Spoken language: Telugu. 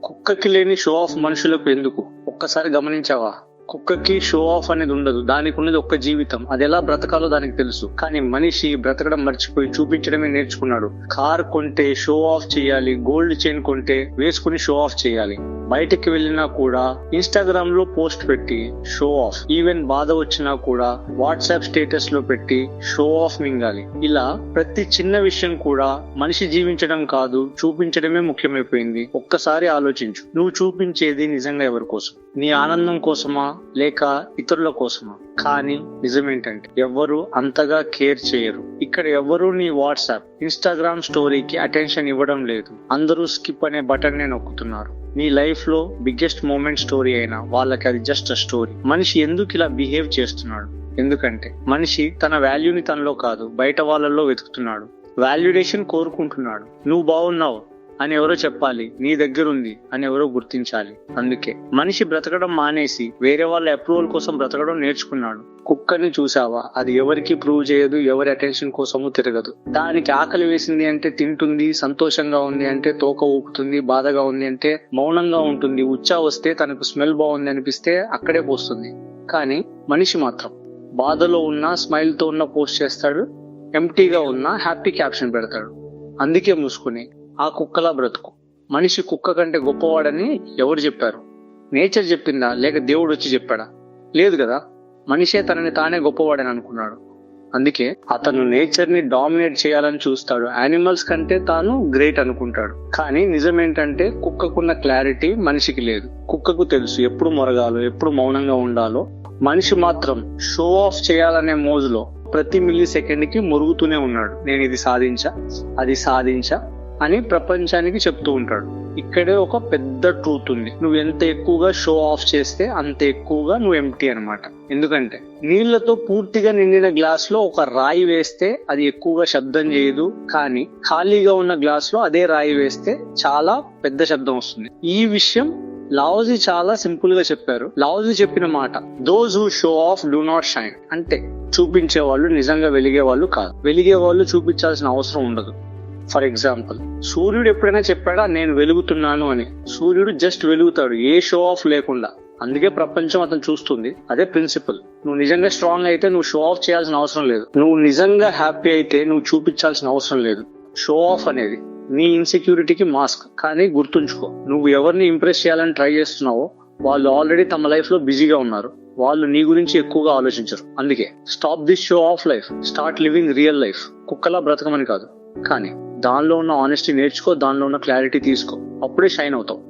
కుక్కకి లేని షో ఆఫ్ మనుషులకు ఎందుకు? ఒక్కసారి గమనించావా? కుక్కకి షో ఆఫ్ అనేది ఉండదు. దానికి ఉన్నది ఒక్క జీవితం. అది ఎలా బ్రతకాలో దానికి తెలుసు. కానీ మనిషి బ్రతకడం మర్చిపోయి చూపించడమే నేర్చుకున్నాడు. కార్ కొంటే షో ఆఫ్ చేయాలి, గోల్డ్ చైన్ కొంటే వేసుకుని షో ఆఫ్ చేయాలి. బయటకి వెళ్ళినా కూడా ఇన్స్టాగ్రామ్ లో పోస్ట్ పెట్టి షో ఆఫ్. ఈవెన్ బాధ వచ్చినా కూడా వాట్సాప్ స్టేటస్ లో పెట్టి షో ఆఫ్ మింగాలి. ఇలా ప్రతి చిన్న విషయం కూడా మనిషి జీవించడం కాదు, చూపించడమే ముఖ్యమైపోయింది. ఒక్కసారి ఆలోచించు, నువ్వు చూపించేది నిజంగా ఎవరి కోసం? నీ ఆనందం కోసమా లేక ఇతరుల కోసమా? కానీ నిజమేంటంటే ఎవ్వరు అంతగా కేర్ చేయరు. ఇక్కడ ఎవ్వరూ నీ వాట్సాప్, ఇన్స్టాగ్రామ్ స్టోరీకి అటెన్షన్ ఇవ్వడం లేదు. అందరూ స్కిప్ అనే బటన్ నే నొక్కుతున్నారు. నీ లైఫ్ లో బిగ్గెస్ట్ మూమెంట్ స్టోరీ అయినా వాళ్ళకి అది జస్ట్ అ స్టోరీ. మనిషి ఎందుకు ఇలా బిహేవ్ చేస్తున్నాడు? ఎందుకంటే మనిషి తన వాల్యూని తనలో కాదు బయట వాళ్ళలో వెతుకుతున్నాడు. వాల్యుడేషన్ కోరుకుంటున్నాడు. నువ్వు బాగున్నావు అని ఎవరో చెప్పాలి, నీ దగ్గర ఉంది అని ఎవరో గుర్తించాలి. అందుకే మనిషి బ్రతకడం మానేసి వేరే వాళ్ళ అప్రూవల్ కోసం బ్రతకడం నేర్చుకున్నాడు. కుక్కని చూసావా? అది ఎవరికి ప్రూవ్ చేయదు, ఎవరి అటెన్షన్ కోసము తిరగదు. దానికి ఆకలి వేసింది అంటే తింటుంది, సంతోషంగా ఉంది అంటే తోక ఊపుతుంది, బాధగా ఉంది అంటే మౌనంగా ఉంటుంది, ఉచ్చా వస్తే తనకు స్మెల్ బాగుంది అనిపిస్తే అక్కడే పోస్తుంది. కానీ మనిషి మాత్రం బాధలో ఉన్నా స్మైల్ తో ఉన్న పోస్ట్ చేస్తాడు, ఎంప్టీగా ఉన్నా హ్యాపీ క్యాప్షన్ పెడతాడు. అందుకే మూసుకుని ఆ కుక్కలా బ్రతుకు. మనిషి కుక్క కంటే గొప్పవాడని ఎవరు చెప్పారు? నేచర్ చెప్పిందా లేక దేవుడు వచ్చి చెప్పాడా? లేదు కదా. మనిషే తనని తానే గొప్పవాడని అనుకున్నాడు. అందుకే అతను నేచర్ ని డామినేట్ చేయాలని చూస్తాడు. యానిమల్స్ కంటే తాను గ్రేట్ అనుకుంటాడు. కానీ నిజమేంటంటే కుక్కకున్న క్లారిటీ మనిషికి లేదు. కుక్కకు తెలుసు ఎప్పుడు మొరగాలో, ఎప్పుడు మౌనంగా ఉండాలో. మనిషి మాత్రం షో ఆఫ్ చేయాలనే మోజులో ప్రతి మిల్లీ సెకండ్ కి మురుగుతూనే ఉన్నాడు. నేను ఇది సాధించా, అది సాధించా అని ప్రపంచానికి చెప్తూ ఉంటాడు. ఇక్కడే ఒక పెద్ద ట్రూత్ ఉంది. నువ్వు ఎంత ఎక్కువగా షో ఆఫ్ చేస్తే అంత ఎక్కువగా నువ్వు ఎంప్టీ అనమాట. ఎందుకంటే నీళ్లతో పూర్తిగా నిండిన గ్లాస్ లో ఒక రాయి వేస్తే అది ఎక్కువగా శబ్దం చేయదు. కానీ ఖాళీగా ఉన్న గ్లాస్ లో అదే రాయి వేస్తే చాలా పెద్ద శబ్దం వస్తుంది. ఈ విషయం లావోజీ చాలా సింపుల్ గా చెప్పారు. లావోజీ చెప్పిన మాట, those who show off do not shine. అంటే చూపించే వాళ్ళు నిజంగా వెలిగే వాళ్ళు కాదు. వెలిగే వాళ్ళు చూపించాల్సిన అవసరం ఉండదు. ఫర్ ఎగ్జాంపుల్, సూర్యుడు ఎప్పుడైనా చెప్పాడా నేను వెలుగుతున్నాను అని? సూర్యుడు జస్ట్ వెలుగుతాడు, ఏ షో ఆఫ్ లేకుండా. అందుకే ప్రపంచం అతను చూస్తుంది. అదే ప్రిన్సిపల్. నువ్వు నిజంగా స్ట్రాంగ్ అయితే నువ్వు షో ఆఫ్ చేయాల్సిన అవసరం లేదు. నువ్వు నిజంగా హ్యాపీ అయితే నువ్వు చూపించాల్సిన అవసరం లేదు. షో ఆఫ్ అనేది నీ ఇన్సెక్యూరిటీకి మాస్క్. కానీ గుర్తుంచుకో, నువ్వు ఎవరిని ఇంప్రెస్ చేయాలని ట్రై చేస్తున్నావో వాళ్ళు ఆల్రెడీ తమ లైఫ్ లో బిజీగా ఉన్నారు. వాళ్ళు నీ గురించి ఎక్కువగా ఆలోచించరు. అందుకే stop this show off life, start living real life. కుక్కలా బ్రతకమని కాదు, కానీ దానిలో ఉన్న ఆనెస్టీ నేర్చుకో, దానిలో ఉన్న క్లారిటీ తీసుకో. అప్పుడే షైన్ అవుతావు.